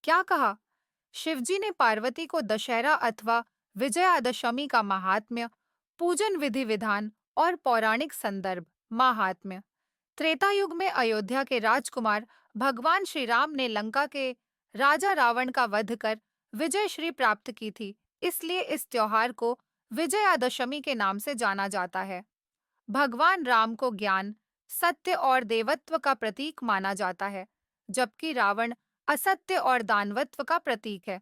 क्या कहा? शिवजी ने पार्वती को दशहरा अथवा विजयादशमी का महात्म्य, पूजन विधि विधान और पौराणिक संदर्भ। महात्म्य। त्रेता युग में अयोध्या के राजकुमार भगवान श्री राम ने लंका के राजा रावण का वध कर विजय श्री प्राप्त की थी। इसलिए इस त्योहार को विजयादशमी के नाम से जाना जाता है। भगवान राम को ज्ञान, सत्य और देवत्व का प्रतीक माना जाता है, जबकि रावण असत्य और दानवत्व का प्रतीक है।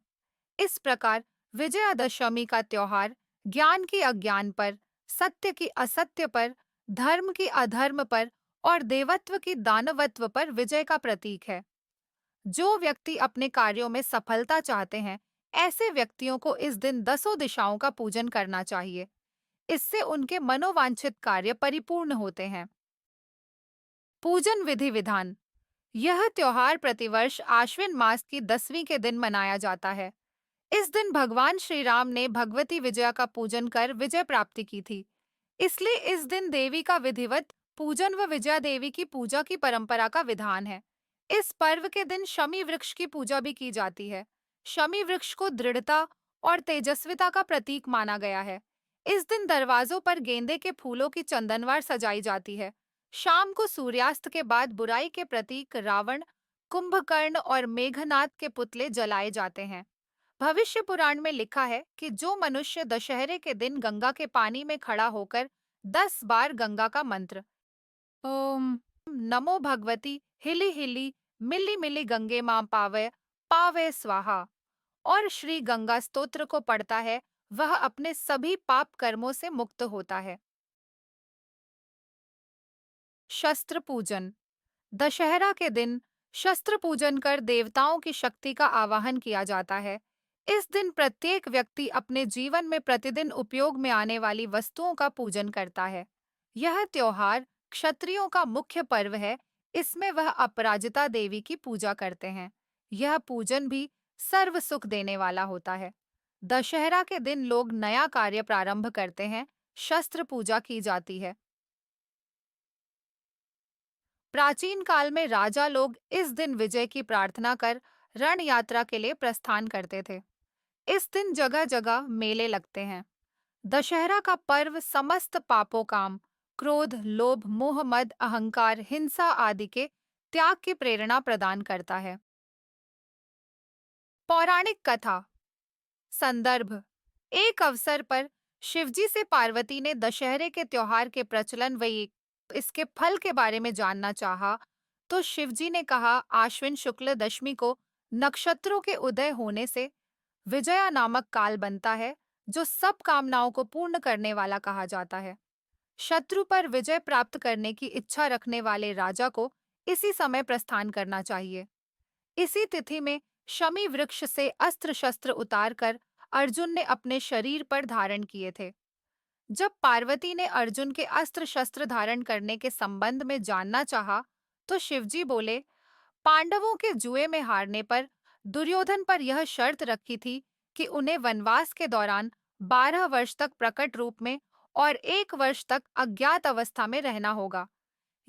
इस प्रकार विजयादशमी का त्योहार ज्ञान की अज्ञान पर, सत्य की असत्य पर, धर्म की अधर्म पर और देवत्व की दानवत्व पर विजय का प्रतीक है। जो व्यक्ति अपने कार्यों में सफलता चाहते हैं, ऐसे व्यक्तियों को इस दिन दसों दिशाओं का पूजन करना चाहिए। इससे उनके मनोवांछित कार्य परिपूर्ण होते हैं। पूजन विधि विधान। यह त्योहार प्रतिवर्ष आश्विन मास की 10वीं के दिन मनाया जाता है। इस दिन भगवान श्री राम ने भगवती विजया का पूजन कर विजय प्राप्ति की थी। इसलिए इस दिन देवी का विधिवत पूजन व विजया देवी की पूजा की परंपरा का विधान है। इस पर्व के दिन शमी वृक्ष की पूजा भी की जाती है। शमी वृक्ष को दृढ़ता और तेजस्विता का प्रतीक माना गया है। इस दिन दरवाजों पर गेंदे के फूलों की चंदनवार सजाई जाती है। शाम को सूर्यास्त के बाद बुराई के प्रतीक रावण, कुंभकर्ण और मेघनाद के पुतले जलाए जाते हैं। भविष्य पुराण में लिखा है कि जो मनुष्य दशहरे के दिन गंगा के पानी में खड़ा होकर 10 बार गंगा का मंत्र ओम नमो भगवती हिली हिली मिली मिली गंगे मां पावय पावय स्वाहा और श्री गंगा स्तोत्र को पढ़ता है, वह अपने सभी पाप कर्मों से मुक्त होता है। शस्त्र पूजन। दशहरा के दिन शस्त्र पूजन कर देवताओं की शक्ति का आवाहन किया जाता है। इस दिन प्रत्येक व्यक्ति अपने जीवन में प्रतिदिन उपयोग में आने वाली वस्तुओं का पूजन करता है। यह त्योहार क्षत्रियों का मुख्य पर्व है। इसमें वह अपराजिता देवी की पूजा करते हैं। यह पूजन भी सर्व सुख देने वाला होता है। दशहरा के दिन लोग नया कार्य प्रारंभ करते हैं। शस्त्र पूजा की जाती है। प्राचीन काल में राजा लोग इस दिन विजय की प्रार्थना कर रण यात्रा के लिए प्रस्थान करते थे। इस दिन जगह जगह मेले लगते हैं। दशहरा का पर्व समस्त पापों, काम, क्रोध, लोभ, मोह, मद, अहंकार, हिंसा आदि के त्याग की प्रेरणा प्रदान करता है। पौराणिक कथा। संदर्भ। एक अवसर पर शिवजी से पार्वती ने दशहरे के त्योहार के प्रचलन व इसके फल के बारे में जानना चाहा, तो शिवजी ने कहा, आश्विन शुक्ल दशमी को नक्षत्रों के उदय होने से विजया नामक काल बनता है, जो सब कामनाओं को पूर्ण करने वाला कहा जाता है। शत्रु पर विजय प्राप्त करने की इच्छा रखने वाले राजा को इसी समय प्रस्थान करना चाहिए। इसी तिथि में शमी वृक्ष से अस्त्र शस्त्र उतारकर अर्जुन ने अपने शरीर पर धारण किए थे। जब पार्वती ने अर्जुन के अस्त्र शस्त्र धारण करने के संबंध में जानना चाहा, तो शिवजी बोले, पांडवों के जुए में हारने पर दुर्योधन पर यह शर्त रखी थी कि उन्हें वनवास के दौरान 12 वर्ष तक प्रकट रूप में और 1 वर्ष तक अज्ञात अवस्था में रहना होगा।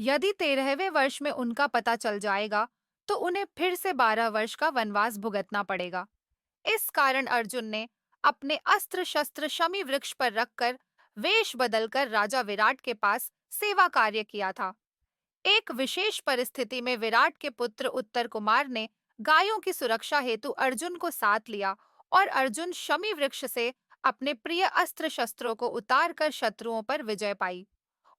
यदि 13वें वर्ष में उनका पता चल जाएगा, तो उन्हें फिर से 12 वर्ष का वनवास भुगतना पड़ेगा। इस कारण अर्जुन ने अपने अस्त्र शस्त्र शमी वृक्ष पर रखकर वेश बदलकर राजा विराट के पास सेवा कार्य किया था। एक विशेष परिस्थिति में विराट के पुत्र उत्तर कुमार ने गायों की सुरक्षा हेतु अर्जुन को साथ लिया और अर्जुन शमी वृक्ष से अपने प्रिय अस्त्र शस्त्रों को उतारकर शत्रुओं पर विजय पाई।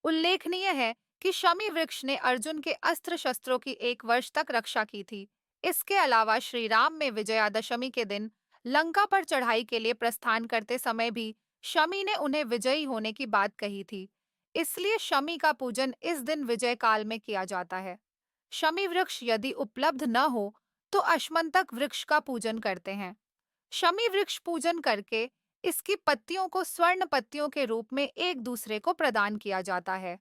उल्लेखनीय है कि शमी वृक्ष ने अर्जुन के अस्त्र शस्त्रों की 1 वर्ष तक रक्षा की थी। इसके अलावा श्री राम में विजयादशमी के दिन लंका पर चढ़ाई के लिए प्रस्थान करते समय भी शमी ने उन्हें विजयी होने की बात कही थी। इसलिए शमी का पूजन इस दिन विजय काल में किया जाता है। शमी वृक्ष यदि उपलब्ध न हो, तो अश्वंतक वृक्ष का पूजन करते हैं। शमी वृक्ष पूजन करके इसकी पत्तियों को स्वर्ण पत्तियों के रूप में एक दूसरे को प्रदान किया जाता है।